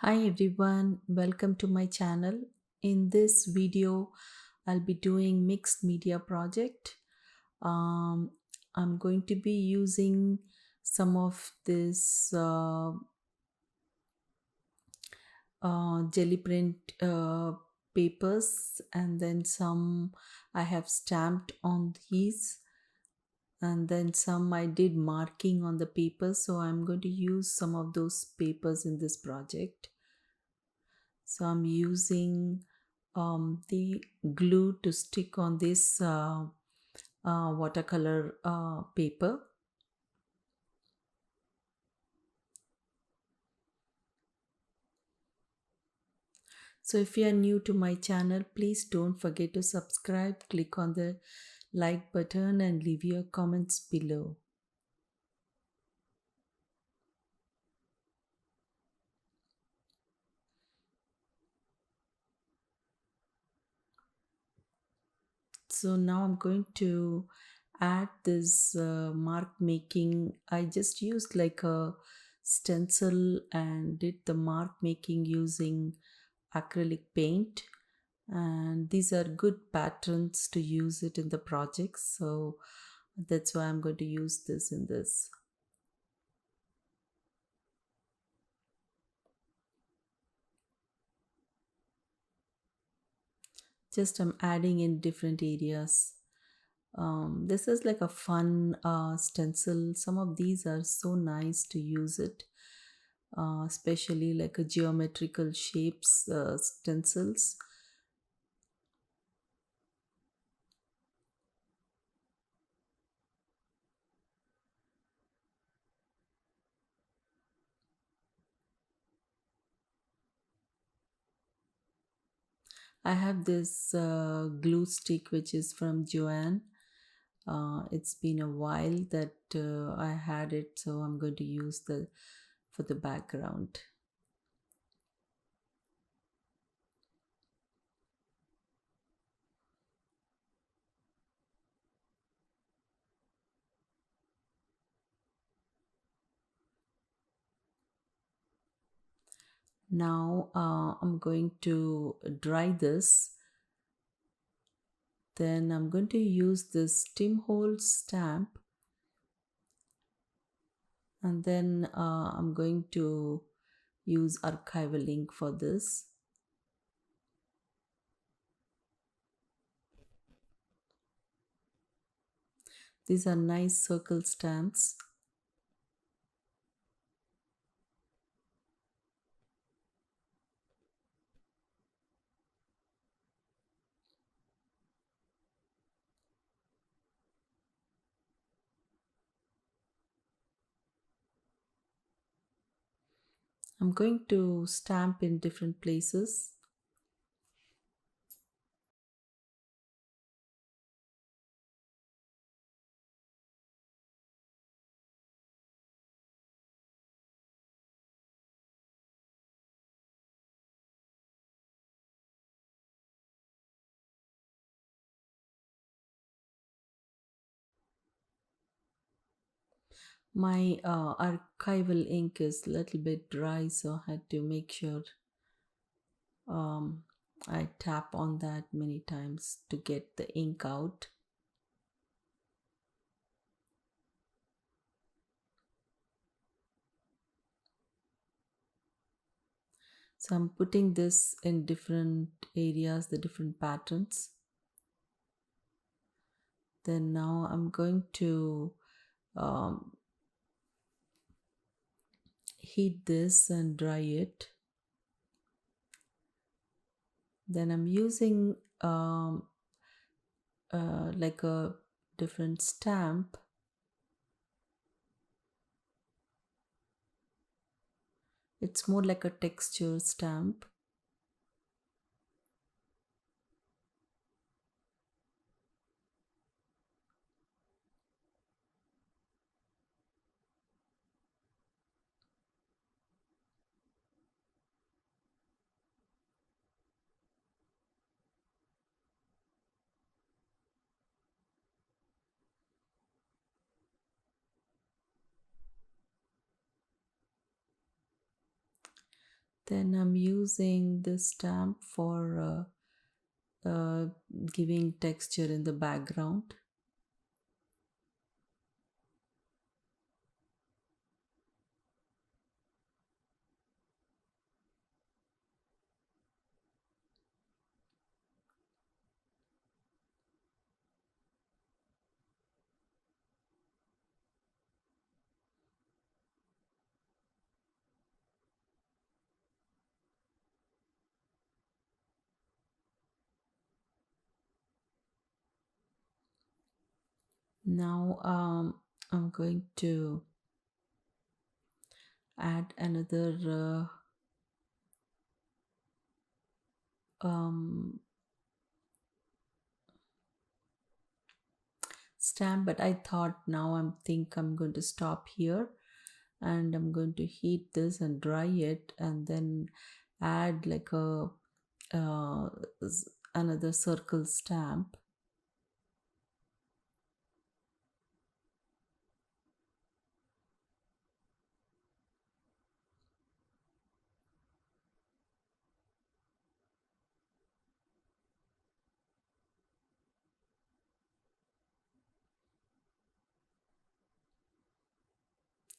Hi everyone, welcome to my channel. In this video, I'll be doing mixed media project. Um, I'm going to be using some of this jelly print papers, and then some I have stamped on these, and then some I did marking on the paper. So I'm going to use some of those papers in this project. So I'm using the glue to stick on this watercolor paper. So if you are new to my channel, please don't forget to subscribe, click on the like button and leave your comments below. So now I'm going to add this mark making. I just used like a stencil and did the mark making using acrylic paint, and these are good patterns to use it in the projects, so that's why I'm going to use this in this. Just I'm adding in different areas. This is like a fun stencil. Some of these are so nice to use it, especially like a geometrical shapes stencils. I have this glue stick which is from Joanne. It's been a while that I had it, so I'm going to use the for the background. Now I'm going to dry this. Then I'm going to use this Tim Holtz stamp, and then I'm going to use archival ink for this. These are nice circle stamps. I'm going to stamp in different places. My archival ink is a little bit dry, so I had to make sure um, I tap on that many times to get the ink out. So I'm putting this in different areas, the different patterns. Then now I'm going to um, heat this and dry it. Then I'm using like a different stamp. It's more like a texture stamp. Then I'm using this stamp for giving texture in the background. Now I'm going to add another stamp, but I thought now I'm going to stop here, and I'm going to heat this and dry it, and then add like a uh, another circle stamp.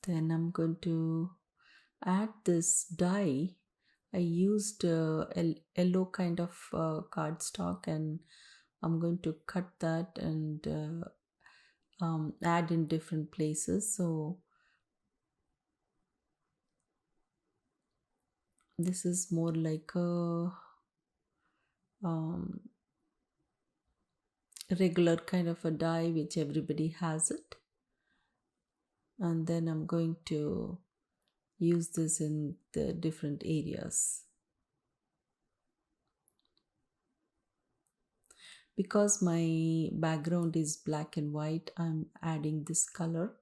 Then I'm going to add this die. I used a yellow kind of cardstock, and I'm going to cut that and add in different places. So this is more like a um, regular kind of a die which everybody has it. And then I'm going to use this in the different areas. Because my background is black and white, I'm adding this color.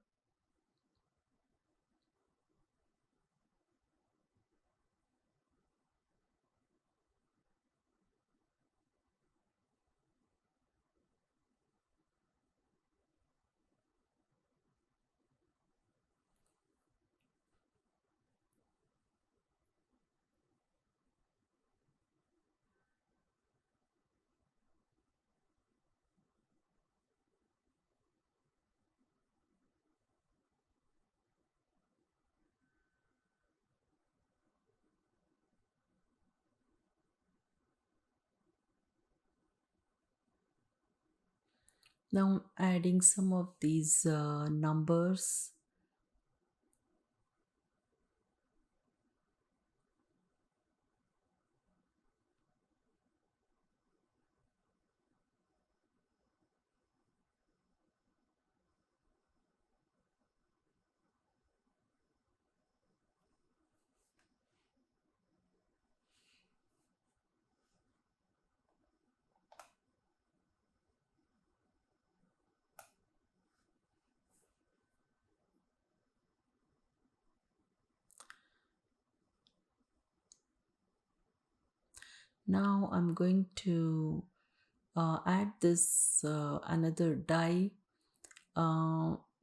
Now I'm adding some of these numbers. Now I'm going to add this another die,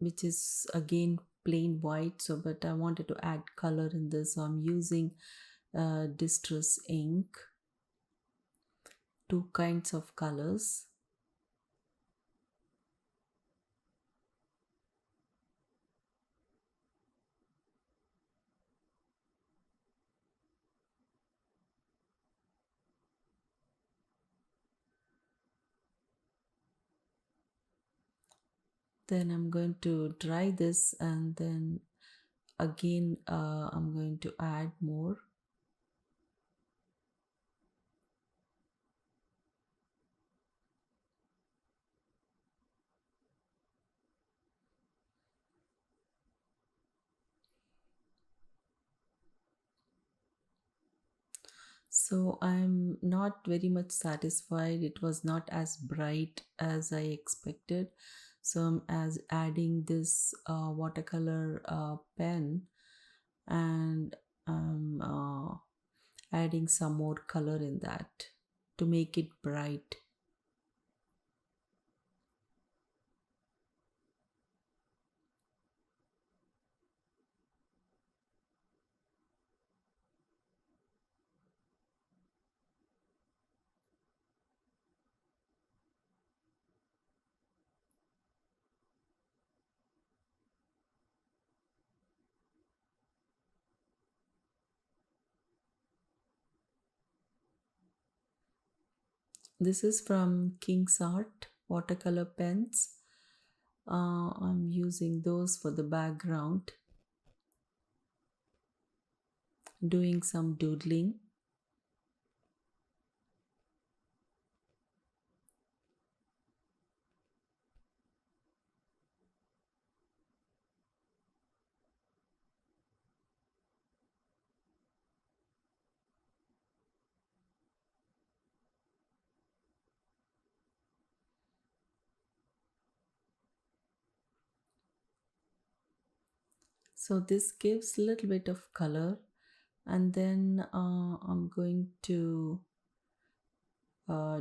which is again plain white. So, but I wanted to add color in this, so I'm using distress ink, two kinds of colors. Then I'm going to dry this, and then again I'm going to add more. So I'm not very much satisfied. It was not as bright as I expected. So I'm as adding this watercolor pen, and I'm adding some more color in that to make it bright. This is from King's Art watercolor pens. I'm using those for the background, doing some doodling. So this gives a little bit of color, and then I'm going to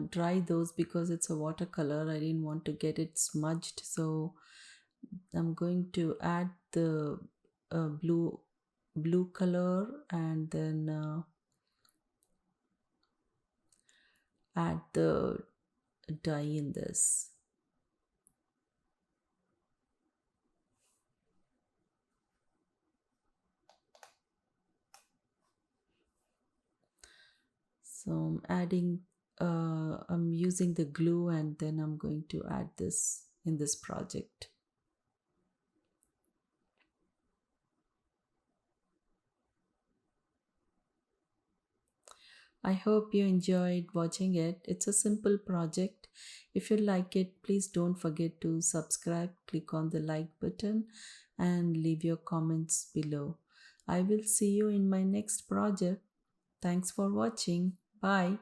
dry those because it's a watercolor. I didn't want to get it smudged, so I'm going to add the blue color, and then add the dye in this. So I'm using the glue, and then I'm going to add this in this project. I hope you enjoyed watching it. It's a simple project. If you like it, please don't forget to subscribe, click on the like button, and leave your comments below. I will see you in my next project. Thanks for watching. Bye.